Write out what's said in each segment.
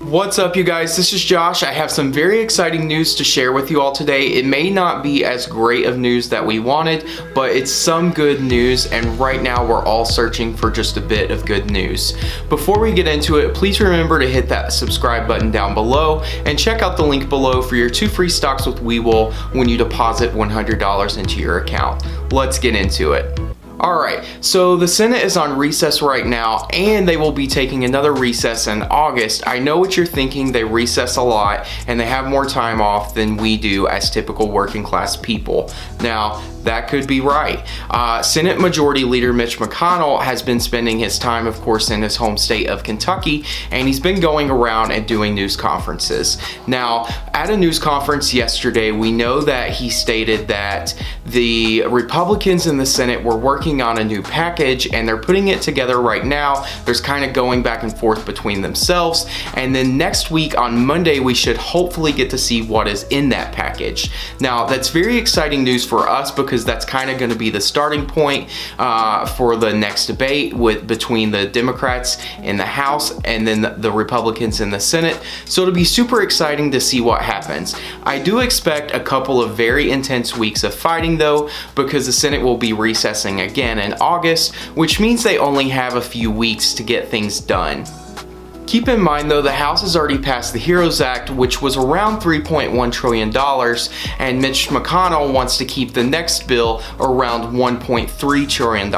What's up, you guys? This is Josh. I have some very exciting news to share with you all today. It may not be as great of news that we wanted, but it's some good news, and right now we're all searching for just a bit of good news. Before we get into it, please remember to hit that subscribe button down below and check out the link below for your 2 free stocks with Webull when you deposit $100 into your account. Let's get into it. Alright, so the Senate is on recess right now, and they will be taking another recess in August. I know what you're thinking, they recess a lot, and they have more time off than we do as typical working class people. Now, that could be right. Senate Majority Leader Mitch McConnell has been spending his time, of course, in his home state of Kentucky, and he's been going around and doing news conferences. Now, at a news conference yesterday, we know that he stated that the Republicans in the Senate were working on a new package, and they're putting it together right now. There's kind of going back and forth between themselves, and then next week on Monday, we should hopefully get to see what is in that package. Now, that's very exciting news for us because that's kind of going to be the starting point for the next debate between the Democrats in the House and then the Republicans in the Senate. So it'll be super exciting to see what happens. I do expect a couple of very intense weeks of fighting though, because the Senate will be recessing again in August, which means they only have a few weeks to get things done. Keep in mind though, the House has already passed the HEROES Act, which was around $3.1 trillion, and Mitch McConnell wants to keep the next bill around $1.3 trillion.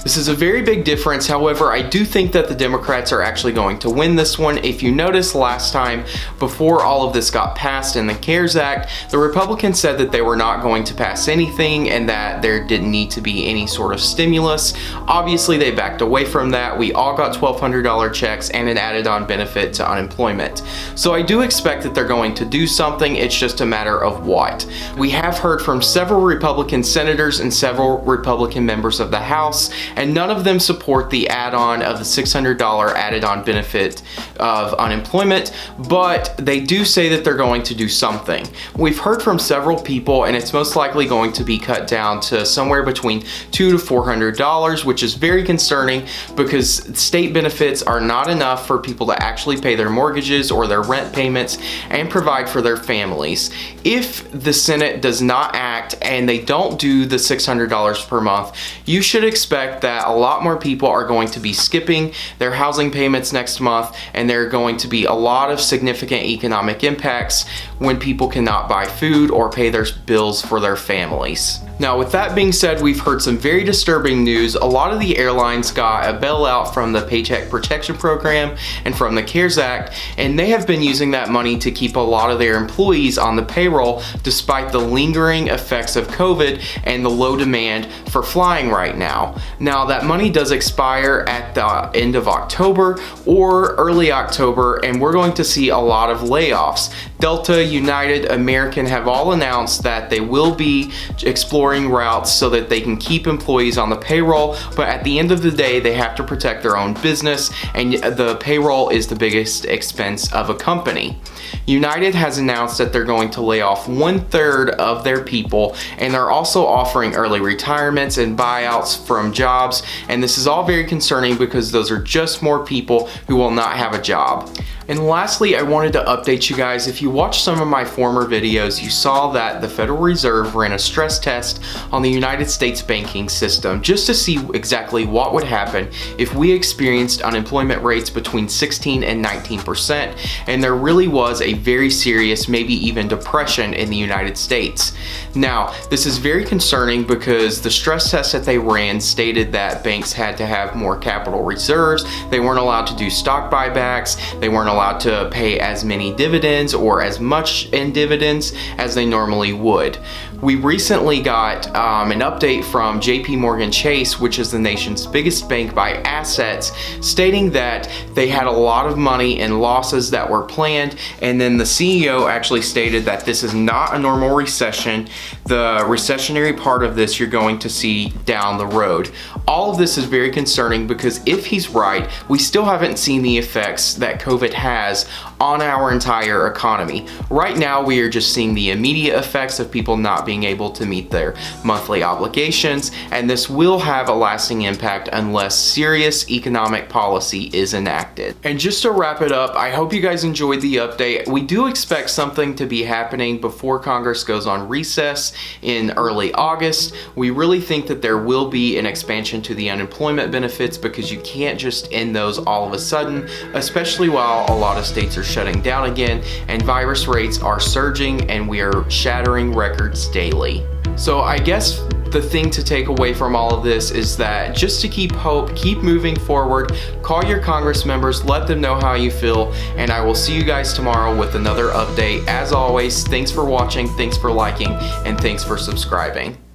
This is a very big difference. However, I do think that the Democrats are actually going to win this one. If you notice last time, before all of this got passed in the CARES Act, the Republicans said that they were not going to pass anything and that there didn't need to be any sort of stimulus. Obviously, they backed away from that. We all got $1,200 checks and an added on benefit to unemployment. So I do expect that they're going to do something. It's just a matter of what. We have heard from several Republican senators and several Republican members of the House, and none of them support the add-on of the $600 added on benefit of unemployment, but they do say that they're going to do something. We've heard from several people, and it's most likely going to be cut down to somewhere between $200 to $400, which is very concerning because state benefits are not enough for people to actually pay their mortgages or their rent payments and provide for their families. If the Senate does not act and they don't do the $600 per month, you should expect that a lot more people are going to be skipping their housing payments next month, and there are going to be a lot of significant economic impacts when people cannot buy food or pay their bills for their families. Now, with that being said, we've heard some very disturbing news. A lot of the airlines got a bailout from the Paycheck Protection Program and from the CARES Act, and they have been using that money to keep a lot of their employees on the payroll despite the lingering effects of COVID and the low demand for flying right now. Now, that money does expire at the end of October or early October, and we're going to see a lot of layoffs. Delta, United, American have all announced that they will be exploring routes so that they can keep employees on the payroll, but at the end of the day, they have to protect their own business, and the payroll is the biggest expense of a company. United has announced that they're going to lay off 1/3 of their people, and they're also offering early retirements and buyouts from jobs, and this is all very concerning because those are just more people who will not have a job. And lastly, I wanted to update you guys. If you watched some of my former videos, you saw that the Federal Reserve ran a stress test on the United States banking system just to see exactly what would happen if we experienced unemployment rates between 16 and 19%, and there really was a very serious, maybe even depression in the United States. Now, this is very concerning because the stress test that they ran stated that banks had to have more capital reserves, they weren't allowed to do stock buybacks, they weren't allowed to pay as many dividends or as much in dividends as they normally would. We recently got an update from JP Morgan Chase, which is the nation's biggest bank by assets, stating that they had a lot of money in losses that were planned, and then the CEO actually stated that this is not a normal recession. The recessionary part of this you're going to see down the road. All of this is very concerning because if he's right, we still haven't seen the effects that COVID has on our entire economy. Right now, we are just seeing the immediate effects of people not being able to meet their monthly obligations, and this will have a lasting impact unless serious economic policy is enacted. And just to wrap it up, I hope you guys enjoyed the update. We do expect something to be happening before Congress goes on recess in early August. We really think that there will be an expansion to the unemployment benefits because you can't just end those all of a sudden, especially while a lot of states are shutting down again and virus rates are surging and we are shattering records daily. So I guess the thing to take away from all of this is that just to keep hope, keep moving forward, call your Congress members, let them know how you feel, and I will see you guys tomorrow with another update. As always, thanks for watching, thanks for liking, and thanks for subscribing.